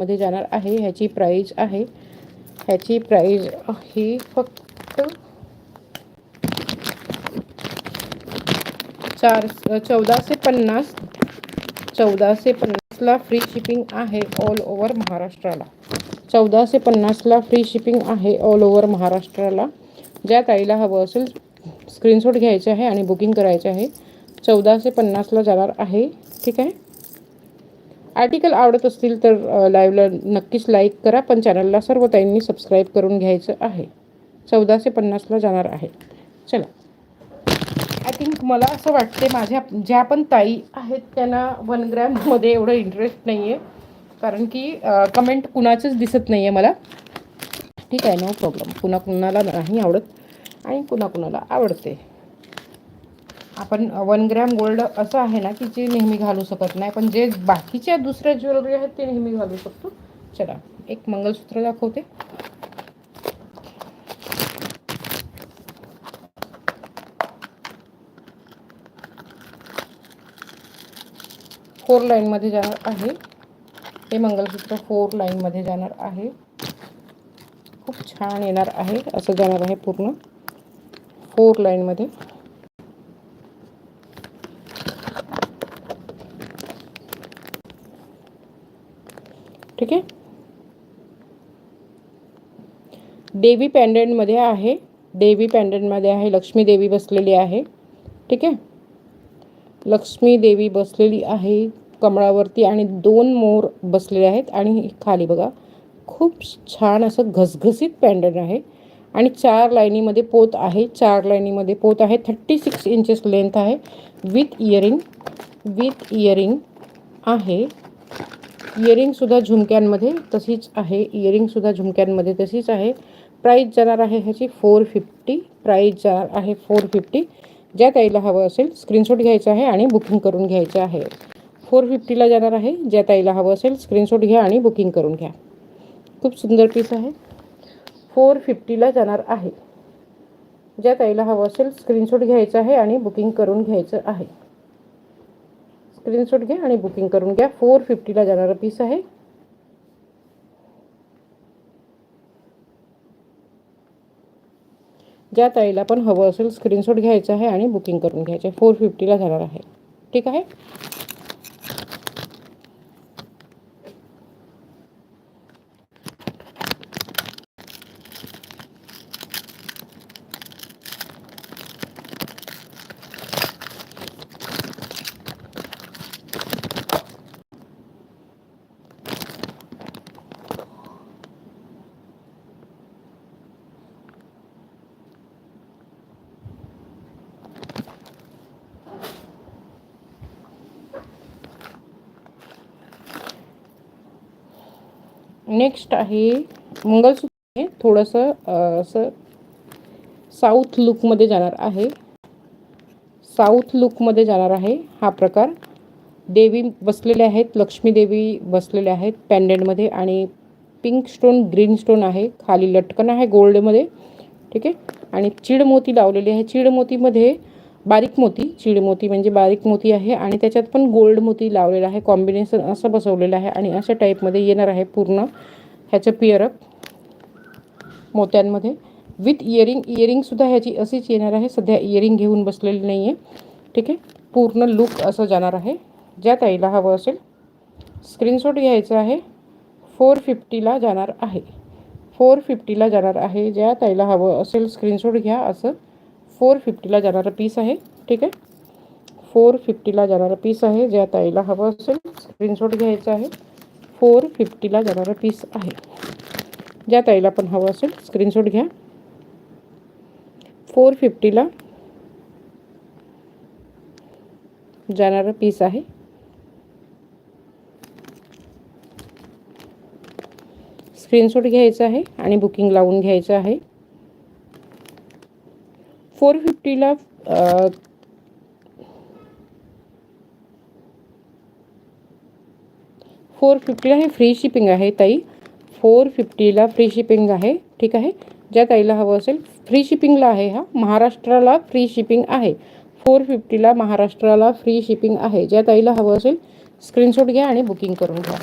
मध्ये जाणार आहे. ह्याची प्राइस आहे फक्त 1450. 1450ला फ्री शिपिंग आहे ऑल ओव्हर महाराष्ट्राला. 1450ला फ्री शिपिंग आहे ऑल ओव्हर महाराष्ट्राला. ज्या ताईला हवं असेल स्क्रीनशॉट घ्यायचे आहे आणि बुकिंग करायचे आहे. 1450ला जाणार आहे. ठीक आहे. आर्टिकल आवडत असतील तर लाईव्हला नक्कीच लाईक करा, पण चॅनलला सर्व ताईंनी सबस्क्राईब करून घ्यायचं आहे. 1450ला जाणार आहे. चला, आय थिंक मला असं वाटते माझ्या ज्या पण ताई आहेत त्यांना 1 ग्रॅममध्ये एवढं इंटरेस्ट नाही आहे, कारण की कमेंट कुणाचंच दिसत नाही आहे मला. ठीक आहे, नो प्रॉब्लेम. कुणाला नाही आवडत आणि कुणाला आवडते. आपण 1 ग्रॅम गोल्ड असं आहे ना की जे नेहमी घालू शकत नाही, पण जे बाकीच्या दुसऱ्या ज्वेलरी आहेत ते नेहमी घालू शकतो. चला, एक मंगळसूत्र दाखवते. फोर लाईनमध्ये जाणार आहे हे मंगळसूत्र. 4 लाईनमध्ये जाणार आहे. खूप छान येणार आहे. असं जाणार आहे पूर्ण 4 लाईनमध्ये. ठीक आहे. देवी पॅन्डंटमध्ये आहे. देवी पॅन्डंटमध्ये आहे. लक्ष्मी देवी बसलेली आहे. ठीक आहे. लक्ष्मी देवी बसलेली आहे कमळावरती आणि 2 मोर बसलेले आहेत. आणि खाली बघा खूप छान असं घसघसीत पॅन्डंट आहे आणि 4 लाईनीमध्ये पोत आहे. 4 लाईनीमध्ये पोत आहे. 36 इंचेस लेंथ आहे. विथ इयरिंग आहे. इयरिंगसुद्धा झुमक्यांमध्ये तशीच आहे. इयरिंगसुद्धा झुमक्यांमध्ये तशीच आहे. प्राईस जाणार आहे ह्याची 450. प्राईस जाणार आहे 450. ज्या ताईला हवं असेल स्क्रीनशॉट घ्यायचा आहे आणि बुकिंग करून घ्यायचं आहे. 450ला जाणार आहे. ज्या ताईला हवं असेल स्क्रीनशॉट घ्या आणि बुकिंग करून घ्या. खूप सुंदर पीस आहे. 450ला जाणार आहे. ज्या ताईला हवं असेल स्क्रीनशॉट घ्यायचा आहे आणि बुकिंग करून घ्यायचं आहे. स्क्रीनशॉट घ्या आणि बुकिंग करून घ्या. 450ला जाणारा पीस आहे. ज्या ताईला पण हवं असेल स्क्रीनशॉट घ्यायचा आहे आणि बुकिंग करून घ्यायचं आहे. 450ला जाणार आहे. ठीक आहे. नेक्स्ट आहे मंगळसूत्र. थोडंसं असं साऊथ लुकमध्ये जाणार आहे. साऊथ लुकमध्ये जाणार आहे हा प्रकार. देवी बसलेले आहेत. लक्ष्मी देवी बसलेले आहेत पॅन्डंटमध्ये आणि पिंक स्टोन ग्रीन स्टोन आहे. खाली लटकन आहे गोल्डमध्ये. ठीक आहे. आणि चीड मोती लावलेले आहे. चीड मोतीमध्ये बारीक मोती, चीड मोती म्हणजे बारीक मोती आहे आणि त्याच्यात पण गोल्ड मोती लावलेला आहे. कॉम्बिनेशन असं बसवलेलं आहे आणि अशा टाईपमध्ये येणार आहे पूर्ण ह्याचं पिअरअप मोत्यांमध्ये विथ इयरिंगसुद्धा ह्याची अशीच येणार आहे. सध्या इयरिंग घेऊन बसलेली नाही आहे. ठीक आहे. पूर्ण लुक असं जाणार आहे. ज्या ताईला हवं असेल स्क्रीनशॉट घ्यायचं आहे. 450ला जाणार आहे. 450ला जाणार आहे. ज्या ताईला हवं असेल स्क्रीनशॉट घ्या. असं 450ला जाणारं पीस आहे. ठीक आहे. 450ला जाणारं पीस आहे. ज्या ताईला हवं असेल स्क्रीनशॉट घ्यायचा आहे. 450ला जाणारं पीस आहे. ज्या ताईला पण हवं असेल स्क्रीनशॉट घ्या. 450ला जाणारं पीस आहे. स्क्रीनशॉट घ्यायचा आहे आणि बुकिंग लावून घ्यायचं आहे. 450ला 450ला हे फ्री शिपिंग आहे ताई. 450ला फ्री शिपिंग आहे. ठीक आहे. ज्या ताईला हवं असेल फ्री शिपिंगला आहे. हा महाराष्ट्राला फ्री शिपिंग आहे. 450ला महाराष्ट्राला फ्री शिपिंग आहे. ज्या ताईला हवं असेल स्क्रीनशॉट घ्या आणि बुकिंग करून घ्या.